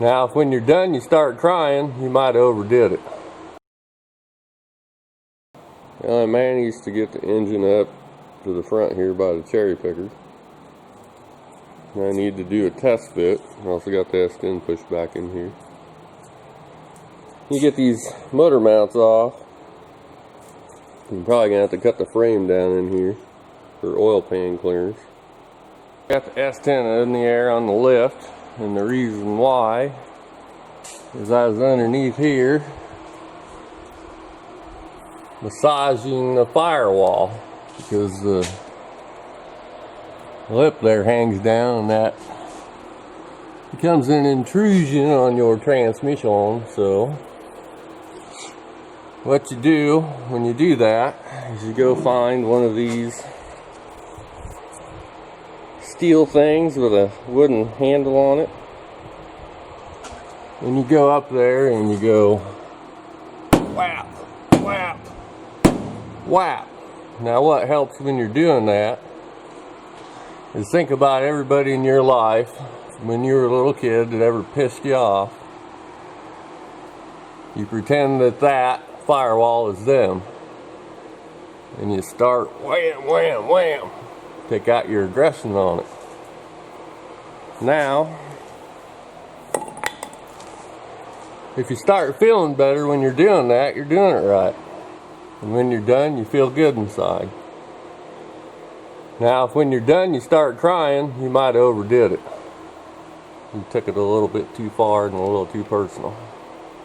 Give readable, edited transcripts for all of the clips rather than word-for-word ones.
Now, if when you're done you start crying, you might have overdid it. I managed to get the engine up to the front here by the cherry picker. I need to do a test fit. I also got the s-10 pushed back in here. You get these motor mounts off. You're probably going to have to cut the frame down in here for oil pan clearance. Got the s-10 in the air on the lift, and the reason why is I was underneath here massaging the firewall because the lip there hangs down, and that becomes an intrusion on your transmission. So what you do when you do that is you go find one of these steel things with a wooden handle on it, and you go up there and you go whap, whap, whap. Now what helps when you're doing that is think about everybody in your life when you were a little kid that ever pissed you off. You pretend that that firewall is them, and you start wham, wham, wham. Take out your aggression on it. Now, if you start feeling better when you're doing that, you're doing it right. And when you're done, you feel good inside. Now, if when you're done you start crying, you might have overdid it. You took it a little bit too far and a little too personal.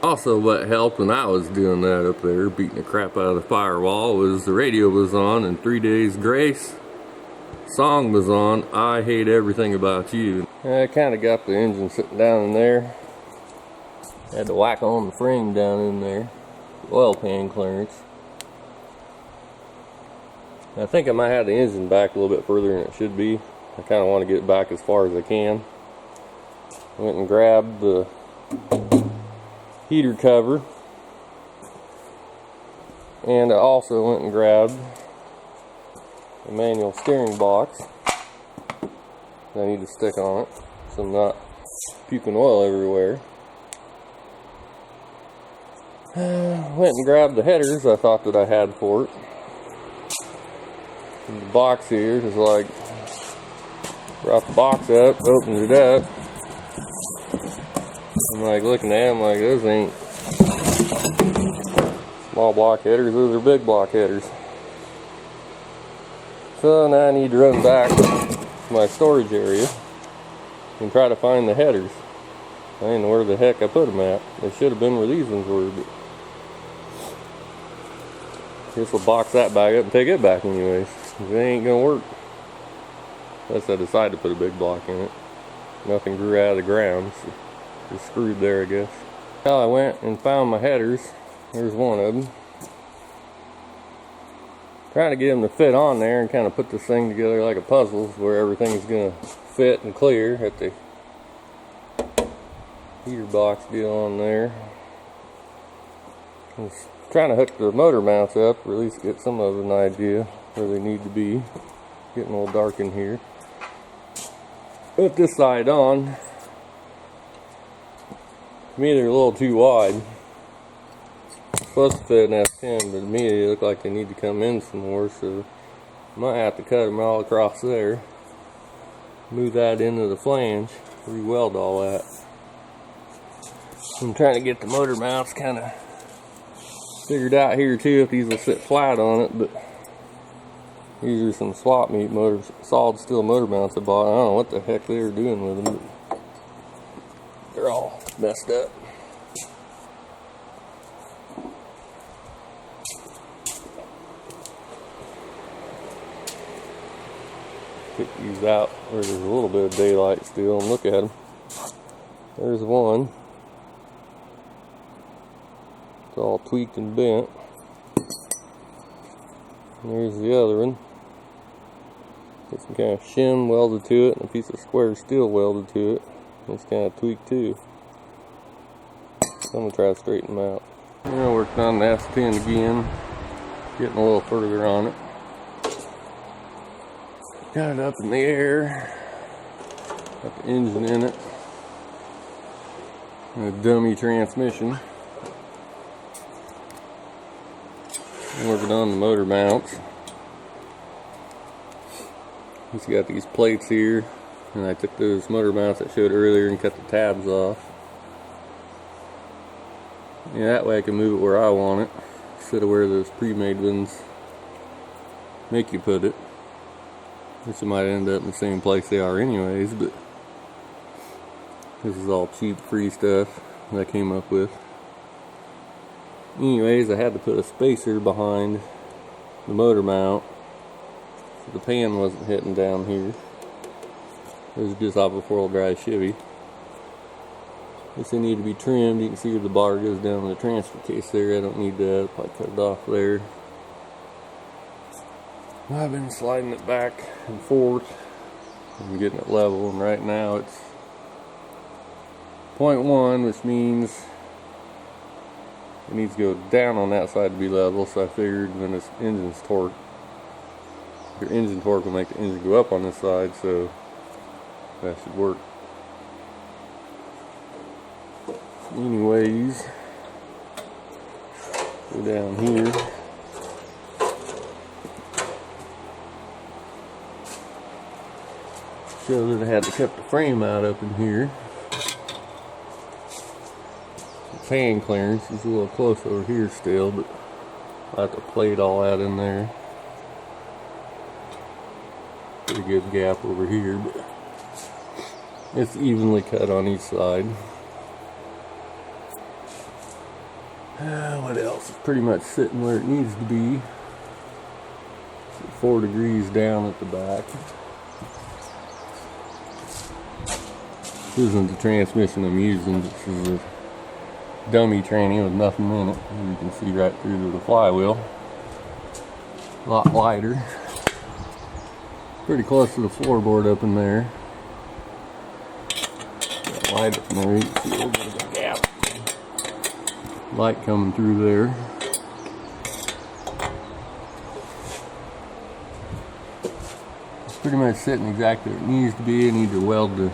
Also, what helped when I was doing that up there, beating the crap out of the firewall, was the radio was on, and 3 Days Grace song was on, I Hate Everything About You. And I kind of got the engine sitting down in there. Had to whack on the frame down in there. Oil pan clearance. I think I might have the engine back a little bit further than it should be. I kind of want to get it back as far as I can. I went and grabbed the heater cover, and I also went and grabbed a manual steering box that I need to stick on it so I'm not puking oil everywhere. Went and grabbed the headers I thought that I had for it. And the box here is like, brought the box up, opened it up. I'm like looking at them like, those ain't small block headers, those are big block headers. So now I need to run back to my storage area and try to find the headers. I didn't know where the heck I put them at. They should have been where these ones were, but I guess we'll box that bag up and take it back anyways. It ain't gonna work unless I decide to put a big block in it. Nothing grew out of the ground, so just screwed there, I guess. Well, I went and found my headers. There's one of them. Trying to get them to fit on there and kind of put this thing together like a puzzle where everything's gonna fit and clear at the heater box deal on there. I was trying to hook the motor mounts up, or at least get some of an idea where they need to be. Getting a little dark in here. Put this side on. To me, they're a little too wide. It's supposed to fit an s-10, but to me, they look like they need to come in some more, so I might have to cut them all across there. Move that into the flange, re-weld all that. I'm trying to get the motor mounts kind of figured out here too, if these will sit flat on it, but these are some swap meet motors, solid steel motor mounts I bought. I don't know what the heck they were doing with them, but they're all messed up. Pick these out where there's a little bit of daylight still and look at them. There's one. It's all tweaked and bent. And there's the other one. Got some kind of shim welded to it and a piece of square steel welded to it. It's kind of tweaked too. So I'm going to try to straighten them out. I'm going to work on the s-10 again. Getting a little further on it. Got it up in the air. Got the engine in it. A dummy transmission. I'm working on the motor mounts. It's got these plates here, and I took those motor mounts I showed earlier and cut the tabs off. Yeah, that way I can move it where I want it, instead of where those pre-made ones make you put it. Which it might end up in the same place they are anyways, but this is all cheap free stuff that I came up with. Anyways, I had to put a spacer behind the motor mount so the pan wasn't hitting down here. It was just off a 4-wheel drive Chevy. This they need to be trimmed. You can see where the bar goes down in the transfer case there. I don't need that. I'll probably cut it off there. I've been sliding it back and forth and getting it level, and right now it's 0.1, which means it needs to go down on that side to be level. So I figured when this engine's torque, your engine torque will make the engine go up on this side, so that should work. Anyways, go down here. So that I had to cut the frame out up in here. The fan clearance is a little close over here still, but I have to plate all that in there. Pretty good gap over here, but it's evenly cut on each side. What else? It's pretty much sitting where it needs to be. 4 degrees down at the back. This isn't the transmission I'm using. This is a dummy tranny with nothing in it. And you can see right through to the flywheel. A lot lighter. Pretty close to the floorboard up in there. Got light up in there. You can see a little bit of a gap. Light coming through there. It's pretty much sitting exactly where it needs to be. I need to weld the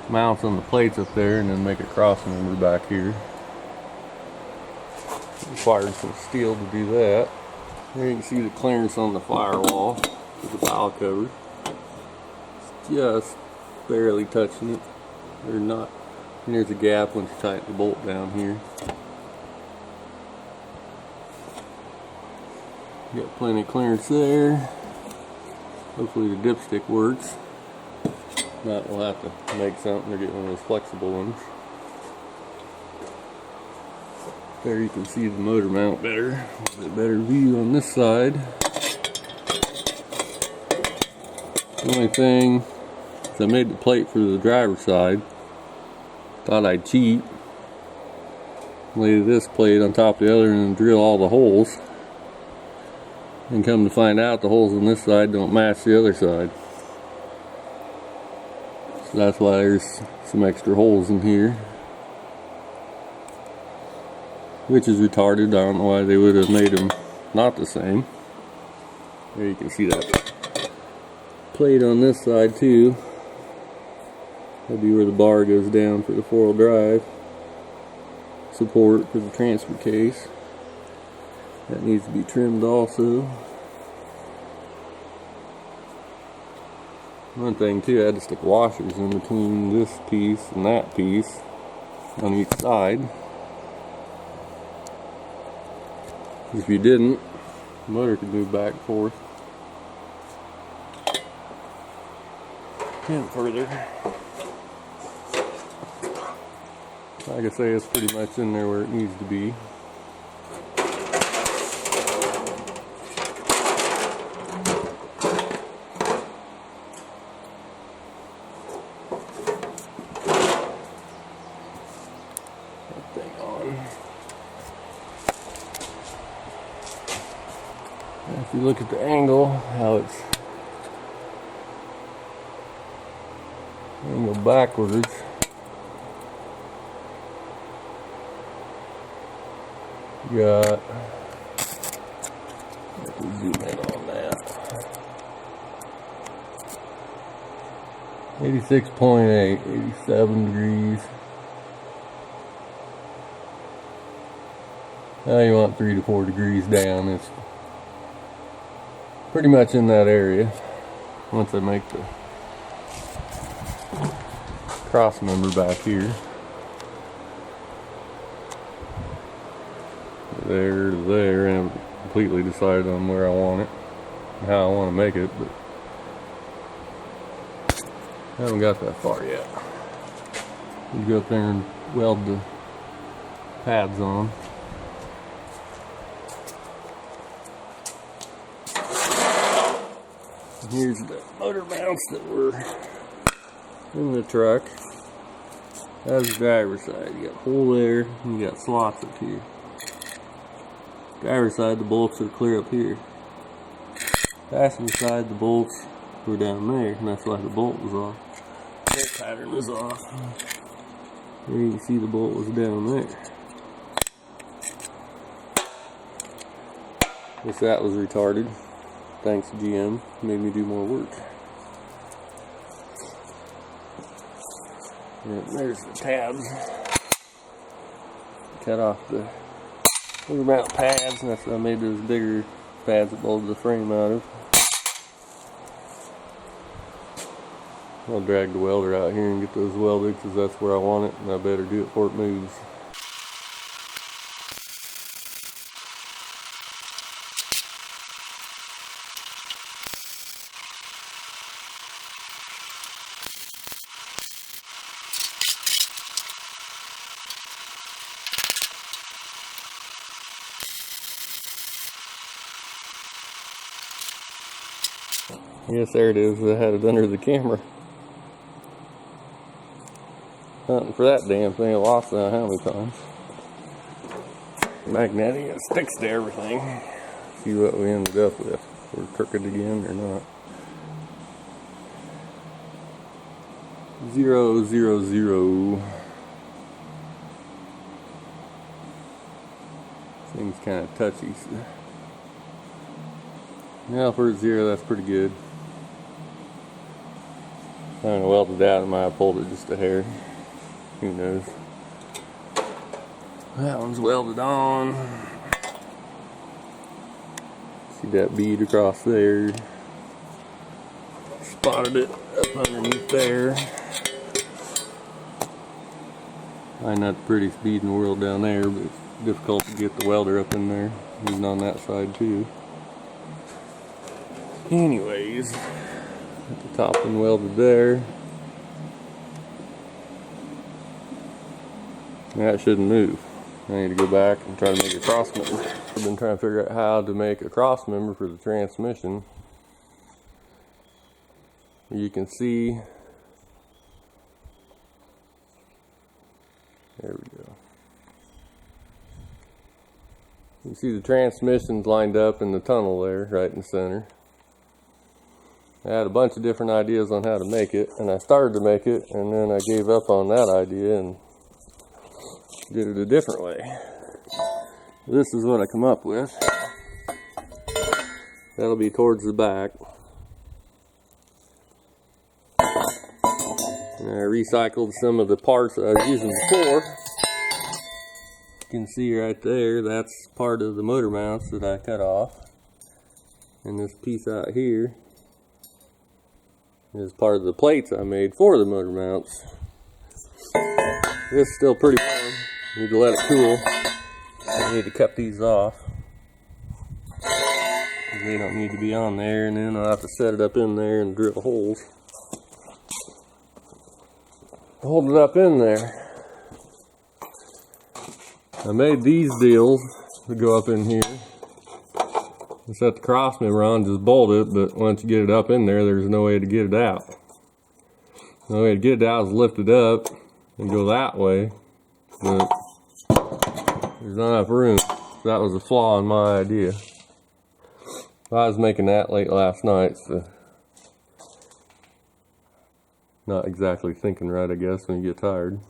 mounts on the plates up there and then make a crossmember back here. Required some steel to do that. Here you can see the clearance on the firewall with the valve cover. It's just barely touching it, or not. And there's a gap once you tighten the bolt down here. Got plenty of clearance there. Hopefully the dipstick works. Not, we'll have to make something or get one of those flexible ones. There you can see the motor mount better. A bit better view on this side. The only thing is I made the plate for the driver's side. Thought I'd cheat. Lay this plate on top of the other and drill all the holes. And come to find out the holes on this side don't match the other side. So that's why there's some extra holes in here. Which is retarded. I don't know why they would have made them not the same. There you can see that plate on this side too. That'll be where the bar goes down for the 4-wheel drive support for the transfer case. That needs to be trimmed also. One thing too, I had to stick washers in between this piece and that piece on each side. If you didn't, the motor could move back and forth and further. Like I say, it's pretty much in there where it needs to be. That thing on. If you look at the angle, how it's angled backwards, you got, let me zoom in on that. 86.8, 87 degrees. Now you want 3 to 4 degrees down. It's pretty much in that area. Once I make the cross member back here. There to there, and I've completely decided on where I want it, and how I want to make it, but I haven't got that far yet. You go up there and weld the pads on. And here's the motor mounts that were in the truck. That's the driver's side. You got a hole there, and you got slots up here. Driver's side, the bolts are clear up here. Passenger side, the bolts were down there, and that's why the bolt was off. Bolt pattern was off. There you can see the bolt was down there. Guess that was retarded. Thanks GM, made me do more work. And there's the tabs. Cut off the motor mount pads, and that's what I made those bigger pads that bolted the frame out of. I'll drag the welder out here and get those welded because that's where I want it, and I better do it before it moves. Yes, there it is. I had it under the camera. Hunting for that damn thing. I lost that how many times. Magnetic, it sticks to everything. See what we ended up with. We're crooked again or not. 0, 0, 0. Thing's kind of touchy. So. Now for 0, that's pretty good. I'm going to weld it out, and I might have pulled it just a hair. Who knows? That one's welded on. See that bead across there? Spotted it up underneath there. Probably not the prettiest bead in the world down there, but it's difficult to get the welder up in there, even on that side too. Anyways, at the top one welded there. That shouldn't move. I need to go back and try to make a cross member. I've been trying to figure out how to make a cross member for the transmission. You can see, there we go. You can see the transmission's lined up in the tunnel there, right in the center. I had a bunch of different ideas on how to make it, and I started to make it, and then I gave up on that idea and did it a different way. This is what I come up with. That'll be towards the back. And I recycled some of the parts that I was using before. You can see right there, that's part of the motor mounts that I cut off. And this piece out here is part of the plates I made for the motor mounts. This is still pretty warm. Need to let it cool. I need to cut these off. They don't need to be on there, and then I'll have to set it up in there and drill holes. Hold it up in there. I made these deals to go up in here. I set the cross member on, just bolt it, but once you get it up in there, there's no way to get it out. The way to get it out is lift it up and go that way, but there's not enough room. That was a flaw in my idea. I was making that late last night, so not exactly thinking right, I guess, when you get tired.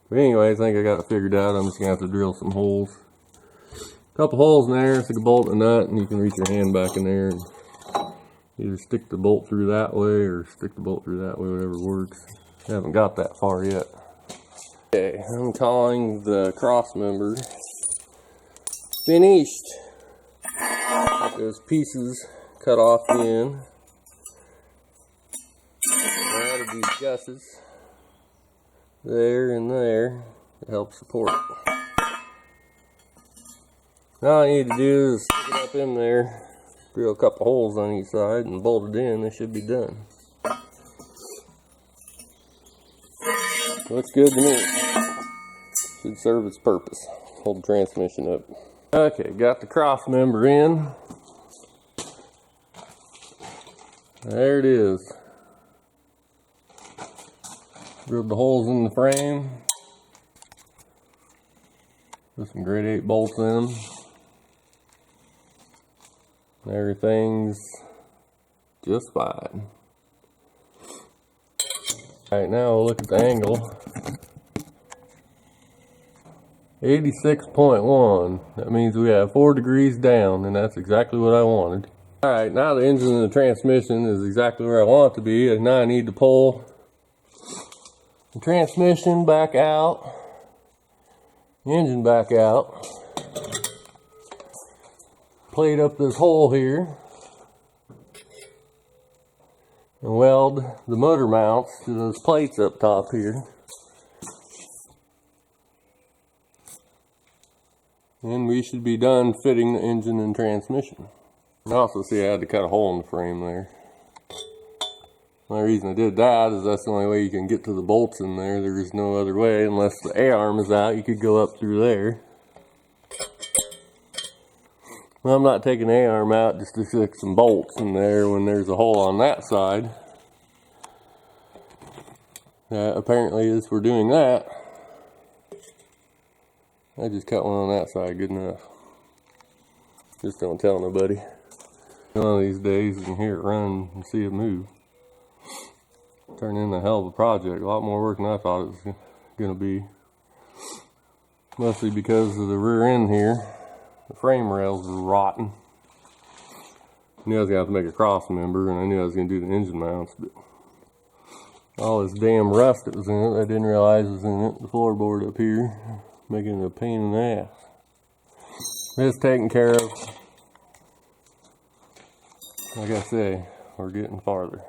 But anyways, I think I got it figured out. I'm just gonna have to drill some holes. A couple holes in there, stick a bolt and a nut, and you can reach your hand back in there and Either stick the bolt through that way or stick the bolt through that way, whatever works. I haven't got that far yet. Okay, I'm calling the cross member finished. Got those pieces cut off the end. I added these gusses there and there to help support it. Now all I need to do is stick it up in there, drill a couple holes on each side and bolt it in. It should be done. Looks good to me. Should serve its purpose. Hold the transmission up. Okay, got the cross member in. There it is. Drilled the holes in the frame. Put some grade 8 bolts in them. Everything's just fine. Alright, now we'll look at the angle. 86.1. That means we have 4 degrees down, and that's exactly what I wanted. Alright, now the engine and the transmission is exactly where I want it to be, and now I need to pull the transmission back out, the engine back out, plate up this hole here, and weld the motor mounts to those plates up top here. And we should be done fitting the engine and transmission. And also see I had to cut a hole in the frame there. The only reason I did that is that's the only way you can get to the bolts in there. There is no other way unless the A-arm is out. You could go up through there. Well, I'm not taking the A-arm out just to stick some bolts in there when there's a hole on that side. Apparently as we're doing that, I just cut one on that side, good enough. Just don't tell nobody. One of these days you can hear it run and see it move. Turned into a hell of a project, a lot more work than I thought it was going to be. Mostly because of the rear end here. The frame rails were rotten. I knew I was going to have to make a cross member, and I knew I was going to do the engine mounts, but all this damn rust that was in it, I didn't realize was in it. The floorboard up here, making it a pain in the ass. This taken care of. Like I say, we're getting farther.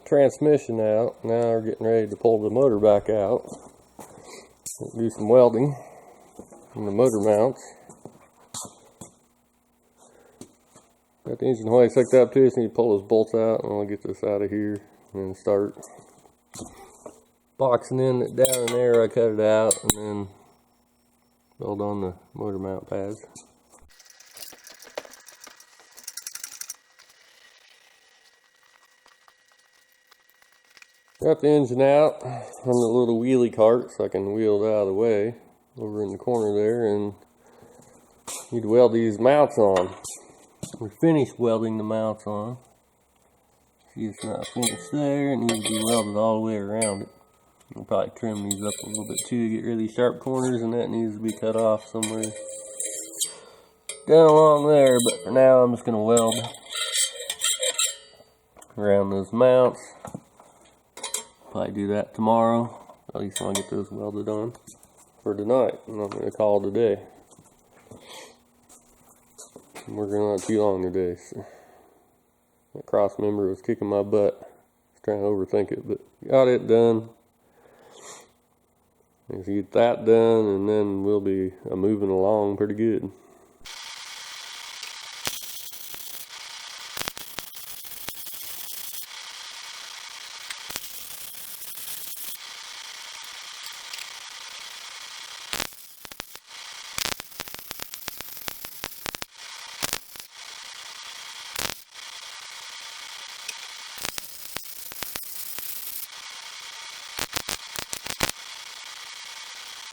Transmission out. Now we're getting ready to pull the motor back out. Do some welding on the motor mounts. Got the engine hoist hooked up to it, so you pull those bolts out, and I'll get this out of here and then start boxing in it down in there. I cut it out and then weld on the motor mount pads. Got the engine out on the little wheelie cart so I can wheel it out of the way over in the corner there, and need to weld these mounts on. We're finished welding the mounts on. See, it's not finished there. It needs to be welded all the way around it. I'll probably trim these up a little bit too to get rid of these sharp corners, and that needs to be cut off somewhere down along there. But for now, I'm just going to weld around those mounts. Probably do that tomorrow. At least I'll get those welded on for tonight, and I'm going to call it a day. I'm working on it too long today, so that cross member was kicking my butt. I was trying to overthink it, but got it done. Let's get that done, and then we'll be moving along pretty good.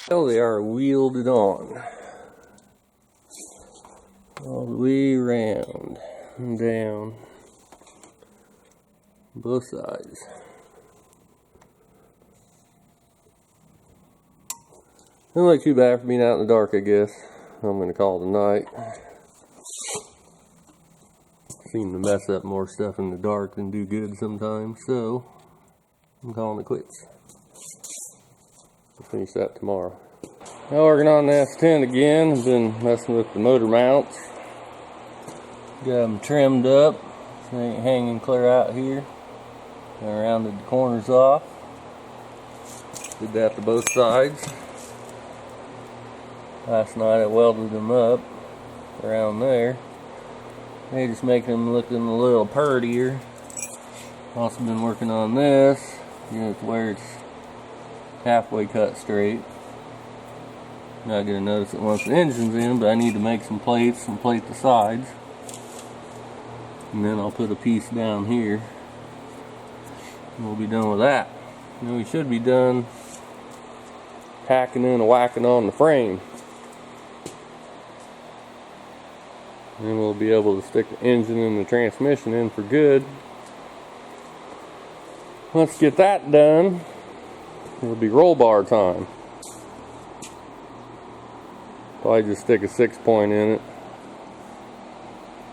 So they are wheeled on all the way around and down both sides. Doesn't look too bad for being out in the dark, I guess. I'm going to call it a night. seem to mess up more stuff in the dark than do good sometimes, so I'm calling it quits. We'll finish that tomorrow. Now working on the S-10 again. I've been messing with the motor mounts. Got them trimmed up, so they ain't hanging clear out here. I rounded the corners off. Did that to both sides. Last night I welded them up around there. They just make them looking a little purtier. Also been working on this, to where it's halfway cut straight. Not gonna notice it once the engine's in, but I need to make some plates and plate the sides. And then I'll put a piece down here. And we'll be done with that. And then we should be done hacking in and whacking on the frame. And we'll be able to stick the engine and the transmission in for good. Let's get that done. It'll be roll bar time. Probably just stick a 6-point in it.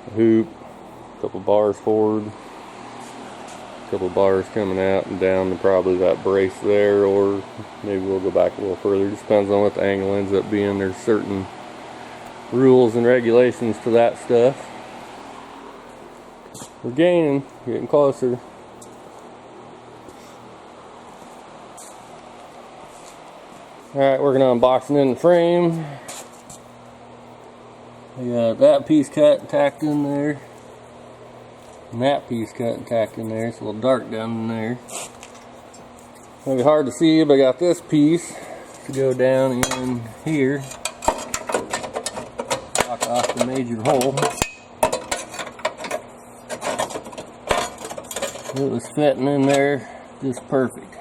A hoop, a couple bars forward, a couple bars coming out and down to probably that brace there, or maybe we'll go back a little further. Just depends on what the angle ends up being. There's certain rules and regulations to that stuff. We're gaining, getting closer. Alright, working on boxing in the frame. I got that piece cut and tacked in there. And that piece cut and tacked in there. It's a little dark down in there. It'll be hard to see, but I got this piece to go down in here. Lock off the major hole. It was fitting in there just perfect.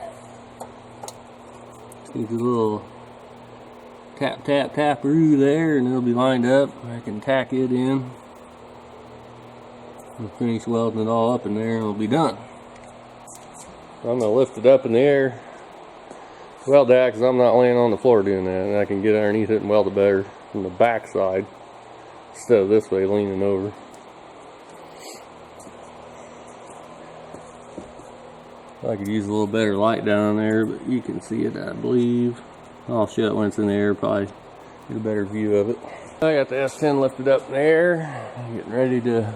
Just a little tap tap taparoo there, and it'll be lined up. I can tack it in. We'll finish welding it all up in there and it'll be done. So I'm going to lift it up in the air, weld that, because I'm not laying on the floor doing that, and I can get underneath it and weld it better from the back side instead of this way leaning over. I could use a little better light down there, but you can see it, I believe. I'll show it when it's in the air, probably get a better view of it. I got the S-10 lifted up in the air. I'm getting ready to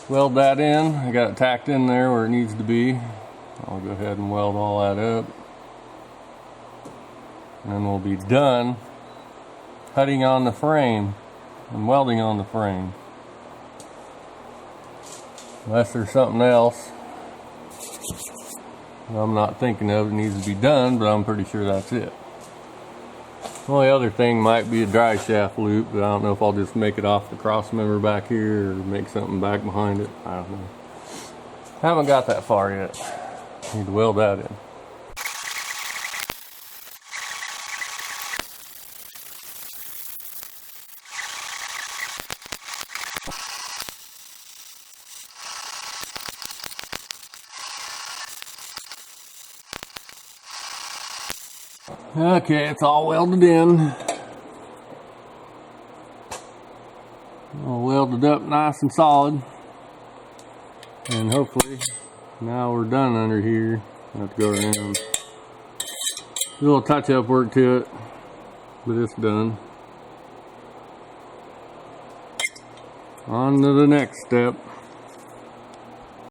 weld that in. I got it tacked in there where it needs to be. I'll go ahead and weld all that up. And then we'll be done cutting on the frame and welding on the frame. Unless there's something else I'm not thinking of it needs to be done, but I'm pretty sure that's it. The only other thing might be a drive shaft loop, but I don't know if I'll just make it off the crossmember back here or make something back behind it. I don't know. Haven't got that far yet. Need to weld that in. Okay, it's all welded in. All welded up nice and solid. And hopefully, now we're done under here. I have to go around. A little touch-up work to it, but it's done. On to the next step.